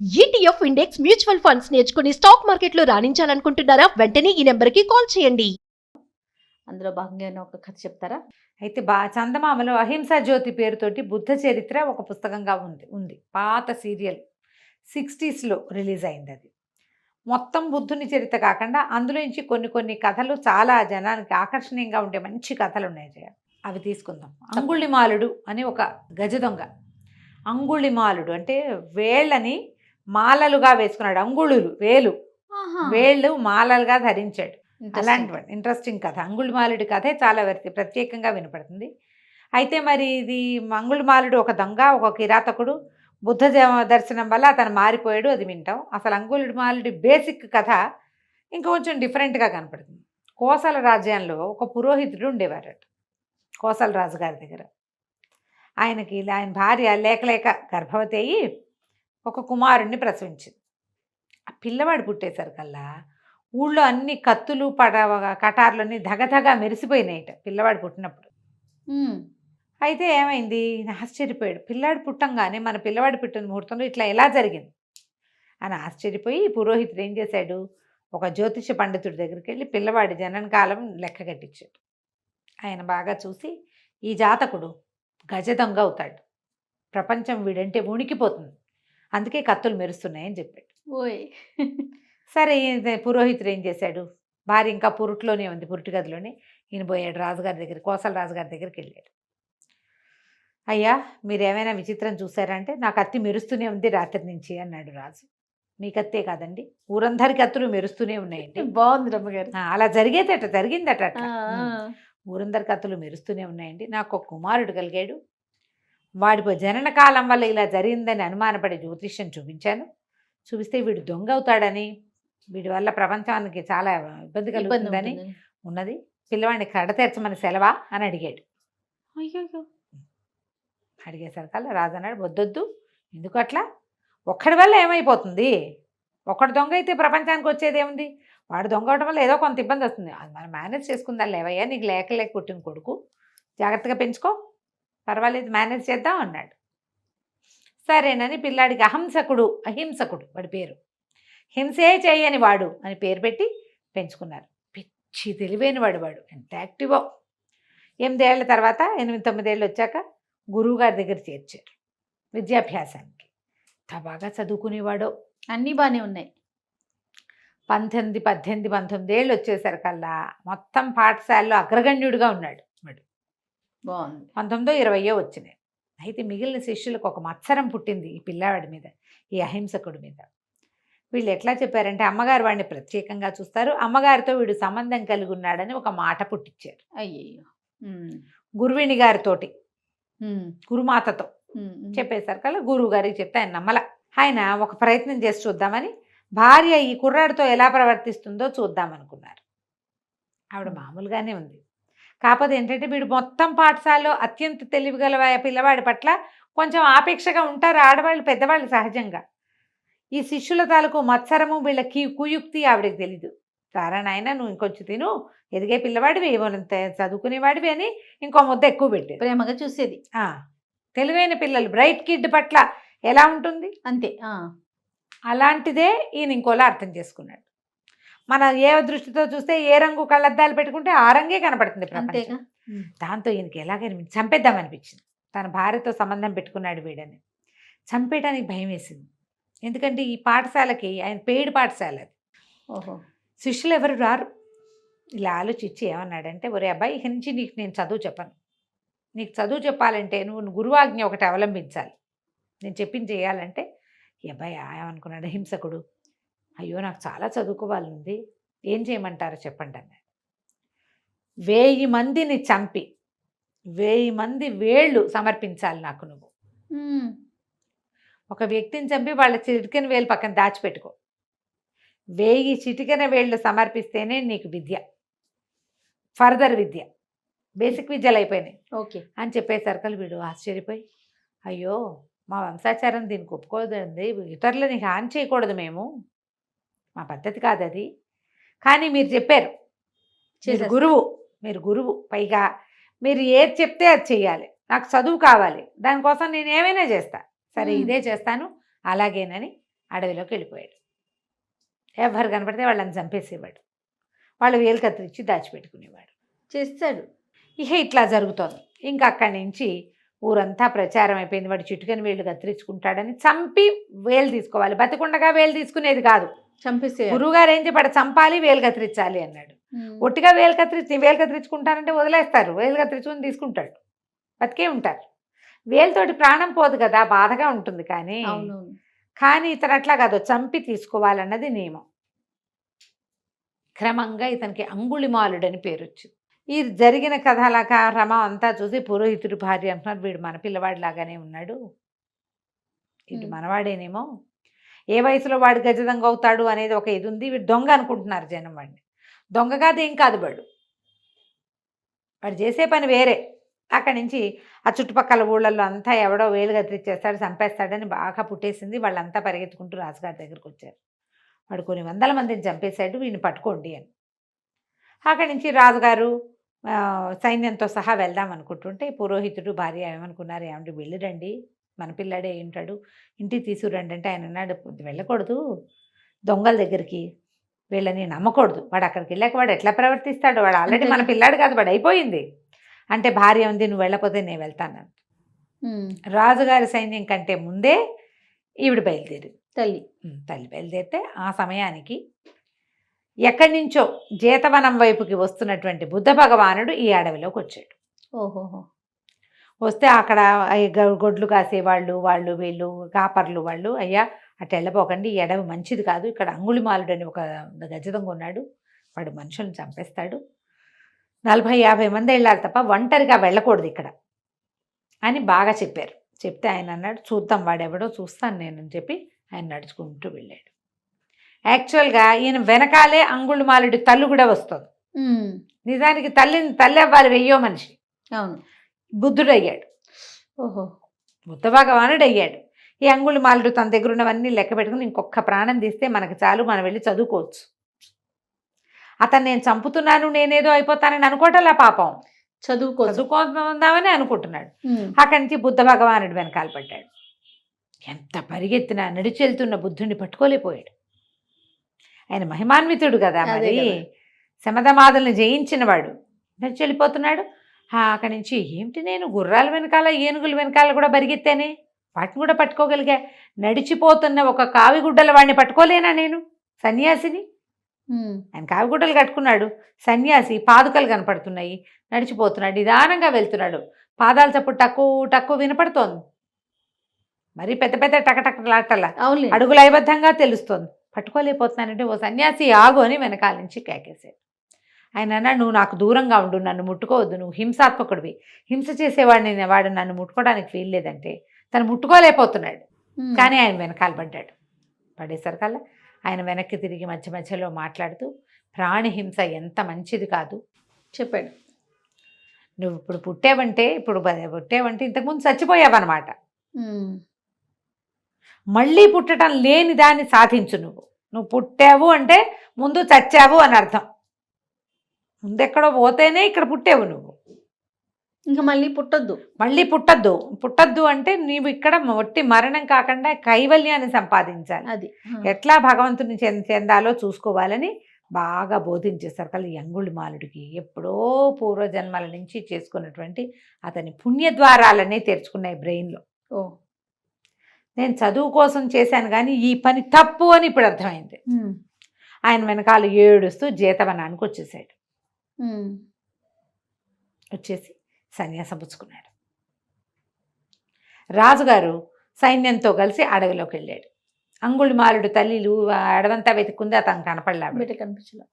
ETF index mutual funds నేర్చుకుని stock మార్కెట్లో రాణించాలనుకుంటున్నారా? వెంటనే ఈ నెంబర్కి కాల్ చేయండి. అందులో భాగంగానే ఒక కథ చెప్తారా? అయితే చందమామలో అహింసా జ్యోతి పేరుతోటి బుద్ధ చరిత్ర ఒక పుస్తకంగా ఉంది పాత సీరియల్ 60స్లో రిలీజ్ అయింది. అది మొత్తం బుద్ధుని చరిత్ర కాకుండా అందులోంచి కొన్ని కథలు చాలా జనానికి ఆకర్షణీయంగా ఉండే మంచి కథలు ఉన్నాయి జయ. అవి తీసుకుందాం. అంగుళిమాలుడు అని ఒక గజ దొంగ. అంగుళిమాలుడు అంటే వేళ్ళని మాలలుగా వేసుకున్నాడు. అంగుళులు వేళ్ళు మాలలుగా ధరించాడు. అలాంటి ఇంట్రెస్టింగ్ కథ. అంగుళిమాలుడి కథే చాలా ప్రత్యేకంగా వినపడుతుంది. అయితే మరి ఇది అంగుళిమాలుడు ఒక దొంగ, ఒక కిరాతకుడు. బుద్ధ దర్శనం వల్ల అతను మారిపోయాడు. అది వింటాం. అసలు అంగుళిమాలుడి బేసిక్ కథ ఇంకొంచెం డిఫరెంట్గా కనపడుతుంది. కోసల రాజ్యంలో ఒక పురోహితుడు ఉండేవారట కోసల రాజు గారి దగ్గర. ఆయన భార్య లేక గర్భవతి అయ్యి ఒక కుమారుణ్ణి ప్రసవించింది. ఆ పిల్లవాడు పుట్టేసరికల్లా ఊళ్ళో అన్ని కత్తులు కటార్లు అన్నీ ధగధగా మెరిసిపోయినాయిట పిల్లవాడు పుట్టినప్పుడు. అయితే ఏమైంది, ఆశ్చర్యపోయాడు. పిల్లాడు పుట్టంగానే మన పిల్లవాడు పుట్టిన ముహూర్తంలో ఇట్లా ఎలా జరిగింది అని ఆశ్చర్యపోయి పురోహితుడు ఏం చేశాడు, ఒక జ్యోతిష పండితుడి దగ్గరికి వెళ్ళి పిల్లవాడి జనన కాలం లెక్క కట్టించాడు. ఆయన బాగా చూసి ఈ జాతకుడు గజ దొంగ అవుతాడు, ప్రపంచం వీడంటే ఉనికిపోతుంది, అందుకే కత్తులు మెరుస్తున్నాయని చెప్పాడు. ఓయ్ సరే పురోహితుడు ఏం చేశాడు, భార్య ఇంకా పురుట్లోనే ఉంది, పురుటి గదిలోనే. ఈయన పోయాడు రాజుగారి దగ్గర, కోసల రాజుగారి దగ్గరికి వెళ్ళాడు. అయ్యా మీరేమైనా విచిత్రం చూసారంటే, నా కత్తి మెరుస్తూనే ఉంది రాత్రి నుంచి అన్నాడు రాజు. మీ కత్తే కాదండి, ఊరందరి కత్తులు మెరుస్తూనే ఉన్నాయండి. బాగుంది రమ్మగారు. అలా జరిగిందట అట్లా. ఊరందరి కత్తులు మెరుస్తూనే ఉన్నాయండి. నాకు ఒక కుమారుడు కలిగాడు, వాడి జనన కాలం వల్ల ఇలా జరిగిందని అనుమానపడి జ్యోతిష్యం చూపించాను. చూపిస్తే వీడు దొంగ అవుతాడని, వీడి వల్ల ప్రపంచానికి చాలా ఇబ్బంది కలుగుతుందని ఉన్నది, పిల్లవాడిని కడతీర్చమని సెలవా అని అడిగాడు. అడిగేసరికల్లా రాజు అన్నాడు, వద్దొద్దు, ఎందుకు అట్లా, ఒక్కడి వల్ల ఏమైపోతుంది, ఒక్కడు దొంగ అయితే ప్రపంచానికి వచ్చేది ఏముంది, వాడు దొంగ అవడం వల్ల ఏదో కొంత ఇబ్బంది వస్తుంది, అది మనం మేనేజ్ చేసుకుందాం లేవయ్యా, నీకు లేక పుట్టిన కొడుకు, జాగ్రత్తగా పెంచుకో, పర్వాలేదు మేనేజ్ చేద్దాం అన్నాడు. సరేనని పిల్లాడికి అహింసకుడు వాడి పేరు, హింసే చేయని వాడు అని పేరు పెట్టి పెంచుకున్నారు. పిచ్చి తెలివైన వాడు ఎంత యాక్టివో. 8 ఏళ్ల తర్వాత 8-9 ఏళ్ళు వచ్చాక గురువుగారి దగ్గర చేర్చారు విద్యాభ్యాసానికి. ఎంత బాగా చదువుకునేవాడో, అన్నీ బాగానే ఉన్నాయి. 18 ఏళ్ళు వచ్చేసరికల్లా మొత్తం పాఠశాలలో అగ్రగణ్యుడిగా ఉన్నాడు వాడు. బాగుంది. 19-20 వచ్చినాయి. అయితే మిగిలిన శిష్యులకు ఒక మత్సరం పుట్టింది ఈ పిల్లవాడి మీద, ఈ అహింసకుడి మీద. వీళ్ళు ఎట్లా చెప్పారంటే, అమ్మగారు వాడిని ప్రత్యేకంగా చూస్తారు, అమ్మగారితో వీడు సంబంధం కలిగి ఉన్నాడని ఒక మాట పుట్టించారు. అయ్యయ్యో. గురువిణి గారితోటి, గురుమాతతో చెప్పేసరికల్లా గురువు గారికి చెప్తే ఆయన నమ్మల. ఆయన ఒక ప్రయత్నం చేసి చూద్దామని భార్య ఈ కుర్రాడితో ఎలా ప్రవర్తిస్తుందో చూద్దామనుకున్నారు. ఆవిడ మామూలుగానే ఉంది, కాకపోతే ఏంటంటే వీడు మొత్తం పాఠశాలలో అత్యంత తెలివిగల పిల్లవాడి పట్ల కొంచెం ఆపేక్షగా ఉంటారు ఆడవాళ్ళు, పెద్దవాళ్ళు సహజంగా. ఈ శిష్యుల తాలూకు మత్సరము, వీళ్ళ కుయుక్తి ఆవిడకి తెలీదు. సారా నాయన నువ్వు ఇంకొంచెం తిను, ఎదిగే పిల్లవాడివి, ఏమోనంత చదువుకునేవాడివి అని ఇంకో ముద్ద ఎక్కువ పెట్టేది. ప్రేమగా చూసేది. తెలివైన పిల్లలు, బ్రైట్ కిడ్ పట్ల ఎలా ఉంటుంది అంతే. అలాంటిదే ఈయన ఇంకోలా అర్థం చేసుకున్నాడు. మన ఏ దృష్టితో చూస్తే ఏ రంగు కళ్ళద్దాలు పెట్టుకుంటే ఆ రంగే కనపడుతుంది ప్రపంచం. దాంతో ఈయనకి ఎలాగైనా చంపేద్దామనిపించింది. తన భార్యతో సంబంధం పెట్టుకున్నాడు వీడని. చంపేయడానికి భయం వేసింది, ఎందుకంటే ఈ పాఠశాలకి ఆయన పెయిడ్ పాఠశాల అది. ఓహో. శిష్యులు ఎవరు రారు. ఇలా ఆలోచించి ఏమన్నాడంటే, ఒరే అబ్బాయి, ఇక నుంచి నీకు నేను చదువు చెప్పను, నీకు చదువు చెప్పాలంటే నువ్వు గురువాజ్ఞ ఒకటి అవలంబించాలి, నేను చెప్పింది చేయాలంటే. ఈ అబ్బాయి ఏమనుకున్నాడు హింసకుడు, అయ్యో నాకు చాలా చదువుకోవాలని, ఏం చేయమంటారో చెప్పండి అన్నాడు. 1000 మందిని చంపి 1000 మంది వేళ్ళు సమర్పించాలి నాకు నువ్వు. ఒక వ్యక్తిని చంపి వాళ్ళ చిటికెన వేలు పక్కన దాచిపెట్టుకో, 1000 చిటికెన వేళ్ళు సమర్పిస్తేనే నీకు విద్య, ఫర్దర్ విద్య, బేసిక్ విద్యలు అయిపోయినాయి ఓకే అని చెప్పేసరికి వీడు ఆశ్చర్యపోయి, అయ్యో మా వంశాచారం దీనికి ఒప్పుకోదండి, ఇతరులని హాని చేయకూడదు, మా పద్ధతి కాదు అది, కానీ మీరు చెప్పారు, మీరు గురువు, పైగా మీరు ఏది చెప్తే అది చెయ్యాలి, నాకు చదువు కావాలి, దానికోసం నేను ఏమైనా చేస్తా, సరే ఇదే చేస్తాను అలాగేనని అడవిలోకి వెళ్ళిపోయాడు. ఎవరు కనపడితే వాళ్ళని చంపేసేవాడు. వాళ్ళు వేలు కత్తిరించి దాచిపెట్టుకునేవాడు. చేస్తాడు. ఇక ఇట్లా జరుగుతోంది. ఇంకా అక్కడి నుంచి ఊరంతా ప్రచారం అయిపోయింది. వాడు చిటుకని వేళ్ళు కత్తిరించుకుంటాడని. చంపి వేలు తీసుకోవాలి, బతికుండగా వేలు తీసుకునేది కాదు. చంపేసే గురువుగారు ఏం చెప్పాడు, చంపాలి వేలు కత్తిరించాలి అన్నాడు. ఒట్టిగా వేలు కత్తిరించుకుంటానంటే వదిలేస్తారు, వేలు కత్తిరించుకొని తీసుకుంటాడు, బతికే ఉంటారు. వేలుతోటి ప్రాణం పోదు కదా, బాధగా ఉంటుంది. కానీ ఇతను అట్లా కాదు, చంపి తీసుకోవాలన్నది నియమం. క్రమంగా ఇతనికి అంగుళిమాలుడని పేరు వచ్చింది. ఈ జరిగిన క్రమం అంతా చూసి పురోహితుడి భార్య అంటున్నారు, వీడు మన పిల్లవాడిలాగానే ఉన్నాడు, వీడు మనవాడేనేమో, ఏ వయసులో వాడు గజదొంగ అవుతాడు అనేది ఒక ఇది ఉంది. వీడు దొంగ అనుకుంటున్నారు జనం. వాడిని దొంగ కాదు, ఏం కాదు, వాడు చేసే పని వేరే. అక్కడి నుంచి ఆ చుట్టుపక్కల ఊళ్ళల్లో అంతా ఎవడో వేలు కత్తిరించేస్తాడు, చంపేస్తాడని బాగా పుట్టేసింది. వాళ్ళంతా పరిగెత్తుకుంటూ రాజుగారి దగ్గరికి వచ్చారు. వాడు కొన్ని వందల మందిని చంపేశాడు, వీడిని పట్టుకోండి అని. అక్కడి నుంచి రాజుగారు సైన్యంతో సహా వెళ్దాం అనుకుంటుంటే పురోహితుడు భార్య ఏమనుకున్నారు, ఏమంటే వెళ్ళిరండి, మన పిల్లాడే ఉంటాడు, ఇంటికి తీసుకురండి అంటే ఆయన అన్నాడు, వెళ్ళకూడదు దొంగల దగ్గరికి, వీళ్ళని నమ్మకూడదు, వాడు అక్కడికి వెళ్ళాక వాడు ఎట్లా ప్రవర్తిస్తాడు, వాడు ఆల్రెడీ మన పిల్లాడు కాదు, వాడు అయిపోయింది అంటే. భార్య ఉంది, నువ్వు వెళ్ళకపోతే నేను వెళ్తాను. రాజుగారి సైన్యం కంటే ముందే ఈవిడ బయలుదేరింది. తల్లి బయలుదేరితే ఆ సమయానికి ఎక్కడి నుంచో జేతవనం వైపుకి వస్తున్నటువంటి బుద్ధ భగవానుడు ఈ అడవిలోకి వచ్చాడు. వస్తే అక్కడ గొడ్లు కాసేవాళ్ళు, వాళ్ళు వీళ్ళు కాపర్లు వాళ్ళు, అయ్యా అటు వెళ్ళపోకండి, ఈ అడవి మంచిది కాదు, ఇక్కడ అంగుళిమాలుడు అని ఒక గజదొంగ ఉన్నాడు, వాడు మనుషులను చంపేస్తాడు, 40-50 మంది వెళ్ళాలి తప్ప ఒంటరిగా వెళ్ళకూడదు ఇక్కడ అని బాగా చెప్పారు. చెప్తే ఆయన అన్నాడు, చూద్దాం వాడెవడో చూస్తాను నేను అని చెప్పి ఆయన నడుచుకుంటూ వెళ్ళాడు. యాక్చువల్గా ఈయన వెనకాలే అంగుళిమాలుడి తల్లి కూడా వస్తుంది. నిజానికి తల్లి అవ్వాలి, వెయ్యో మనిషి. అవును, బుద్ధుడు అయ్యాడు. బుద్ధ భగవానుడు అయ్యాడు. ఈ అంగుళిమాలుడు తన దగ్గర ఉన్నవన్నీ లెక్క పెట్టుకుని ఇంకొక ప్రాణం తీస్తే మనకు చాలు, మనం వెళ్ళి చదువుకోవచ్చు. అతను నేను చంపుతున్నాను, నేనేదో అయిపోతానని అనుకోవటంలా, పాపం చదువుకుందామని అనుకుంటున్నాడు. అక్కడి నుంచి బుద్ధ భగవానుడు వెనకాల పడ్డాడు. ఎంత పరిగెత్తినా నడిచి వెళ్తున్న బుద్ధుడిని పట్టుకోలేకపోయాడు. ఆయన మహిమాన్వితుడు కదా, మరి శమధమాదుల్ని జయించినవాడు, నడిచి వెళ్ళిపోతున్నాడు. అక్కడి నుంచి ఏమిటి, నేను గుర్రాల వెనకాల ఏనుగుల వెనకాల కూడా పరిగెత్తానే, వాటిని కూడా పట్టుకోగలిగా, నడిచిపోతున్న ఒక కావిగుడ్డల వాడిని పట్టుకోలేనా నేను, సన్యాసిని. ఆయన కావిగుడ్డలు కట్టుకున్నాడు, సన్యాసి, పాదుకలు కనపడుతున్నాయి, నడిచిపోతున్నాడు, నిదానంగా వెళ్తున్నాడు, పాదాల చప్పుడు టక్కు వినపడుతోంది, మరి పెద్ద పెద్ద టకటకలాటలా అడుగులు ఐబద్ధంగా తెలుస్తోంది, పట్టుకోలేకపోతున్నానంటే, ఓ సన్యాసి ఆగు అని వెనకాల నుంచి కేకేశాడు. ఆయన అన్నాడు, నువ్వు నాకు దూరంగా ఉండు, నన్ను ముట్టుకోవద్దు, నువ్వు హింసాత్మకుడివి, హింస చేసేవాడిని, వాడు నన్ను ముట్టుకోవడానికి వీల్లేదంటే తను ముట్టుకోలేకపోతున్నాడు. కానీ ఆయన వెనకాల పడ్డాడు. పడేసరికల్లా ఆయన వెనక్కి తిరిగి మధ్య మధ్యలో మాట్లాడుతూ, ప్రాణిహింస ఎంత మంచిది కాదు చెప్పాడు. నువ్వు ఇప్పుడు పుట్టావంటే ఇంతకుముందు చచ్చిపోయావన్నమాట, మళ్ళీ పుట్టడం లేని దాన్ని సాధించు. నువ్వు పుట్టావు అంటే ముందు చచ్చావు అని అర్థం. ముందెక్కడో పోతేనే ఇక్కడ పుట్టావు, నువ్వు ఇంకా మళ్ళీ పుట్టద్దు అంటే నీవు ఇక్కడ ఒట్టి మరణం కాకుండా కైవల్యాన్ని సంపాదించాలి, అది ఎట్లా భగవంతుని చెందాలో చూసుకోవాలని బాగా బోధించేస్తారు కదా. ఈ అంగుళిమాలుడికి ఎప్పుడో పూర్వజన్మల నుంచి చేసుకున్నటువంటి అతని పుణ్యద్వారాలనే తెరుచుకున్నాయి బ్రెయిన్లో. నేను చదువు కోసం చేశాను కానీ ఈ పని తప్పు అని ఇప్పుడు అర్థమైంది. ఆయన వెనకాల ఏడుస్తూ జేతవనానికి వచ్చేసాడు. వచ్చేసి సన్యాసం పుచ్చుకున్నాడు. రాజుగారు సైన్యంతో కలిసి అడవిలోకి వెళ్ళాడు. అంగుళిమాలుడు తల్లిలు అడవంతా వెతుక్కుంది, అతను కనిపించలే,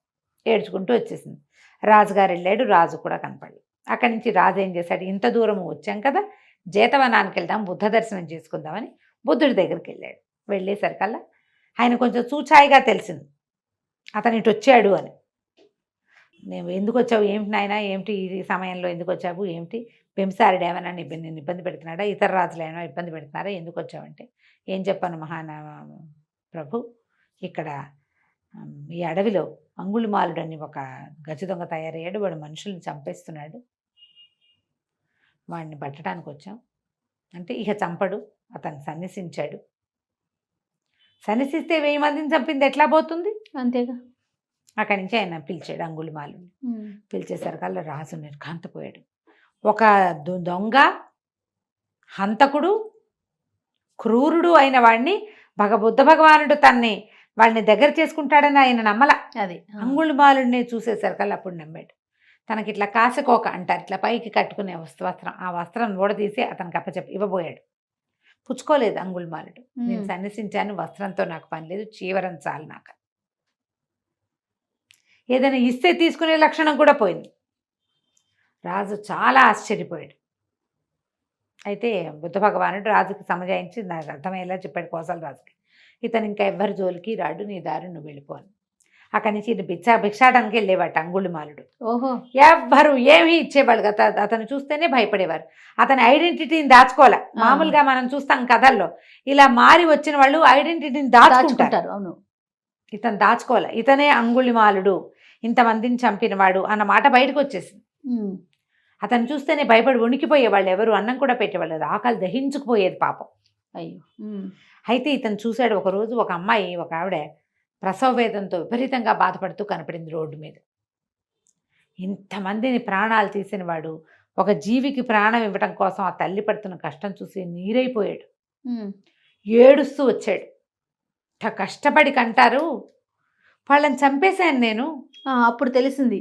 ఏడ్చుకుంటూ వచ్చేసింది. రాజుగారు వెళ్ళాడు, రాజు కూడా కనపడలేదు. అక్కడి నుంచి రాజు ఏం చేశాడు, ఇంత దూరం వచ్చాం కదా, జేతవనానికి వెళ్దాం, బుద్ధ దర్శనం చేసుకుందామని బుద్ధుడి దగ్గరికి వెళ్ళాడు. వెళ్ళేసరికల్లా ఆయన కొంచెం చూచాయిగా తెలిసింది అతను ఇటు వచ్చాడు అని. నేను ఎందుకు వచ్చావు, ఏమిటి నాయన, ఏమిటి ఈ సమయంలో ఎందుకు వచ్చావు, ఏమిటి బింసారుడు ఏమైనా నేను ఇబ్బంది పెడుతున్నాడా, ఇతర రాజులు ఏమైనా ఇబ్బంది పెడుతున్నారా, ఎందుకు వచ్చావంటే, ఏం చెప్పాను ప్రభు, ఇక్కడ ఈ అడవిలో అంగుళిమాలుడు అని ఒక గజదొంగ తయారయ్యాడు, వాడు మనుషుల్ని చంపేస్తున్నాడు, వాడిని పట్టడానికి వచ్చాం అంటే, ఇక చంపడు, అతను సన్యసించాడు, సన్నిసిస్తే 1000 మందిని చంపింది ఎట్లా పోతుంది? అంతేగా. అక్కడి నుంచి ఆయన పిలిచాడు అంగుళిమాలుని. పిలిచేసరికల్లా రాజు నిర్ఘాంతపోయాడు. ఒక దొంగ, హంతకుడు, క్రూరుడు అయిన వాడిని బుద్ధ భగవానుడు వాళ్ళని దగ్గర చేసుకుంటాడని ఆయన నమ్మల. అది అంగుళిమాలుడిని చూసేసరికల్లా అప్పుడు నమ్మాడు. తనకి ఇట్లా కాసుకోక అంటారు, ఇట్లా పైకి కట్టుకునే వస్త్రం, ఆ వస్త్రం ఊడదీసి అతనికి అప్పచెప్పి ఇవ్వబోయాడు. పుచ్చుకోలేదు అంగుళిమాలుడు. నేను సన్నిసించాను, వస్త్రంతో నాకు పని లేదు, చీవరం చాలు నాకు. ఏదైనా ఇస్తే తీసుకునే లక్షణం కూడా పోయింది. రాజు చాలా ఆశ్చర్యపోయాడు. అయితే బుద్ధ భగవానుడు రాజుకి సమజాయించి నాకు అర్థమయ్యేలా చెప్పాడు కోసల రాజుకి, ఇతను ఇంకా ఎవ్వరి జోలికి రాడు, నీ దారి నువ్వు వెళ్ళిపోను. అక్కడి నుంచి భిక్షాటానికి వెళ్ళేవాట అంగుళిమాలుడు. ఓహో. ఎవ్వరు ఏమీ ఇచ్చేవాళ్ళు కదా, అతను చూస్తేనే భయపడేవారు. అతని ఐడెంటిటీని దాచుకోలే. మామూలుగా మనం చూస్తాం కథల్లో, ఇలా మారి వచ్చిన వాళ్ళు ఐడెంటిటీని దాచుకుంటారు. అవును. ఇతను దాచుకోలే. ఇతనే అంగుళిమాలుడు, ఇంతమందిని చంపినవాడు అన్న మాట బయటకు వచ్చేసింది. అతను చూస్తేనే భయపడి వణికిపోయేవాళ్ళు, ఎవరు అన్నం కూడా పెట్టేవాళ్ళు, ఆకలి దహించుకుపోయేది పాపం. అయ్యో. అయితే ఇతను చూశాడు ఒకరోజు, ఒక అమ్మాయి, ఒక ఆవిడ ప్రసవ వేదంతో విపరీతంగా బాధపడుతూ కనపడింది రోడ్డు మీద. ఇంతమందిని ప్రాణాలు తీసిన వాడు ఒక జీవికి ప్రాణం ఇవ్వడం కోసం ఆ తల్లి పడుతున్న కష్టం చూసి నీరైపోయాడు. ఏడుస్తూ వచ్చాడు. కష్టపడి కంటారు, వాళ్ళని చంపేశాను నేను. అప్పుడు తెలిసింది,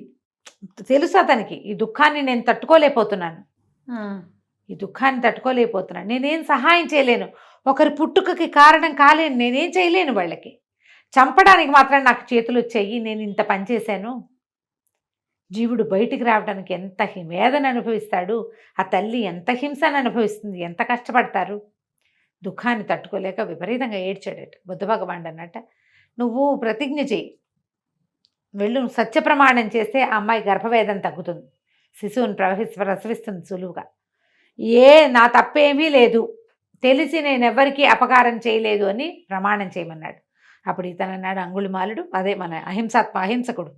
తెలుసు అతనికి, ఈ దుఃఖాన్ని నేను తట్టుకోలేకపోతున్నాను, ఈ దుఃఖాన్ని తట్టుకోలేకపోతున్నాను, నేనేం సహాయం చేయలేను, ఒకరి పుట్టుకకి కారణం కాలేను, నేనేం చేయలేను, వాళ్ళకి చంపడానికి మాత్రం నాకు చేతులు వచ్చాయి, నేను ఇంత పని చేశాను. జీవుడు బయటికి రావడానికి ఎంత వేదన అనుభవిస్తాడు, ఆ తల్లి ఎంత హింసను అనుభవిస్తుంది, ఎంత కష్టపడతారు. దుఃఖాన్ని తట్టుకోలేక విపరీతంగా ఏడ్చాడట. బుద్ధ భగవానుడు అన్నట్ట, నువ్వు ప్రతిజ్ఞ చేయి, వెళ్ళు, సత్యప్రమాణం చేస్తే ఆ అమ్మాయి గర్భవేదన తగ్గుతుంది, శిశువుని ప్రసవిస్తుంది సులువుగా. నా తప్పేమీ లేదు, తెలిసి నేను ఎవ్వరికీ అపకారం చేయలేదు అని ప్రమాణం చేయమన్నాడు. అప్పుడు ఇతను అన్నాడు అంగుళిమాలుడు, అదే మన అహింసకుడు,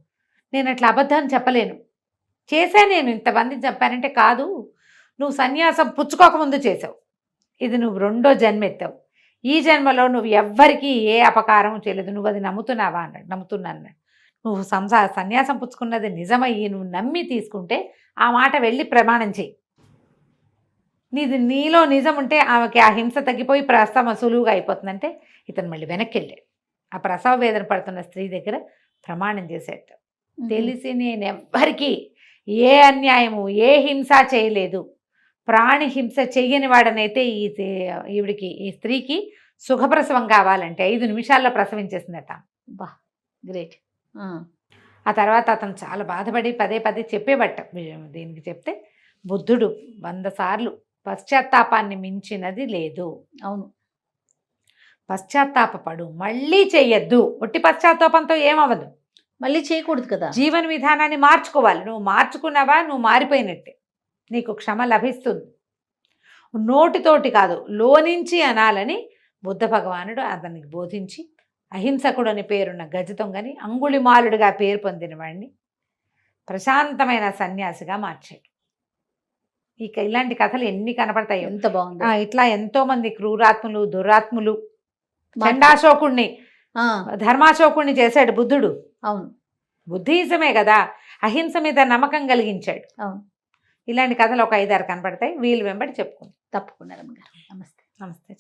నేను అట్లా అబద్ధాన్ని చెప్పలేను, చేశా, నేను ఇంతమందిని చెప్పానంటే, కాదు, నువ్వు సన్యాసం పుచ్చుకోకముందు చేసావు, ఇది నువ్వు 2వ జన్మ ఎత్తావు, ఈ జన్మలో నువ్వు ఎవ్వరికీ ఏ అపకారం చేయలేదు, నువ్వు అది నమ్ముతున్నావా అన్నాడు. నమ్ముతున్నాను. నువ్వు సన్యాసం పుచ్చుకున్నది నిజమయ్యి నువ్వు నమ్మి తీసుకుంటే ఆ మాట వెళ్ళి ప్రమాణం చేయి, నీలో నిజం ఉంటే ఆమెకి ఆ హింస తగ్గిపోయి ప్రసవం సులువుగా అయిపోతుందంటే ఇతను మళ్ళీ వెనక్కి వెళ్ళాడు. ఆ ప్రసవ వేదన పడుతున్న స్త్రీ దగ్గర ప్రమాణం చేసేట, తెలిసి నేను ఎవ్వరికీ ఏ అన్యాయము ఏ హింస చేయలేదు, ప్రాణి హింస చెయ్యని వాడనైతే ఈవిడికి, ఈ స్త్రీకి సుఖప్రసవం కావాలంటే 5 నిమిషాల్లో ప్రసవించేసిందట. బా, గ్రేట్. ఆ తర్వాత అతను చాలా బాధపడి పదే చెప్పేబట్ట. దీనికి చెప్తే బుద్ధుడు 100 సార్లు పశ్చాత్తాపాన్ని మించినది లేదు. అవును, పశ్చాత్తాపడు, మళ్ళీ చెయ్యొద్దు. ఒట్టి పశ్చాత్తాపంతో ఏమవ్వదు, మళ్ళీ చేయకూడదు కదా. జీవన విధానాన్ని మార్చుకోవాలి. నువ్వు మార్చుకున్నావా, నువ్వు మారిపోయినట్టే, నీకు క్షమ లభిస్తుంది. నోటితోటి కాదు, లోనించి అనాలని బుద్ధ భగవానుడు అతనికి బోధించి, అహింసకుడు అని పేరున్న గజదొంగని అంగుళిమాలుడిగా పేరు పొందిన వాడిని ప్రశాంతమైన సన్యాసిగా మార్చాడు. ఇక ఇలాంటి కథలు ఎన్ని కనపడతాయి. ఎంత బాగుంది. ఇట్లా ఎంతో మంది క్రూరాత్ములు, దురాత్ములు, చండాశోకుణ్ణి, ధర్మాశోకుణ్ణి చేశాడు బుద్ధుడు. అవును, బుద్ధిజమే కదా, అహింస మీద నమ్మకం కలిగించాడు. అవును, ఇలాంటి కథలు ఒక 5-6 కనపడతాయి. వీళ్ళు వెంబడి చెప్పుకుంటాం. తప్పకుండా రమ్మగారు. నమస్తే. నమస్తే.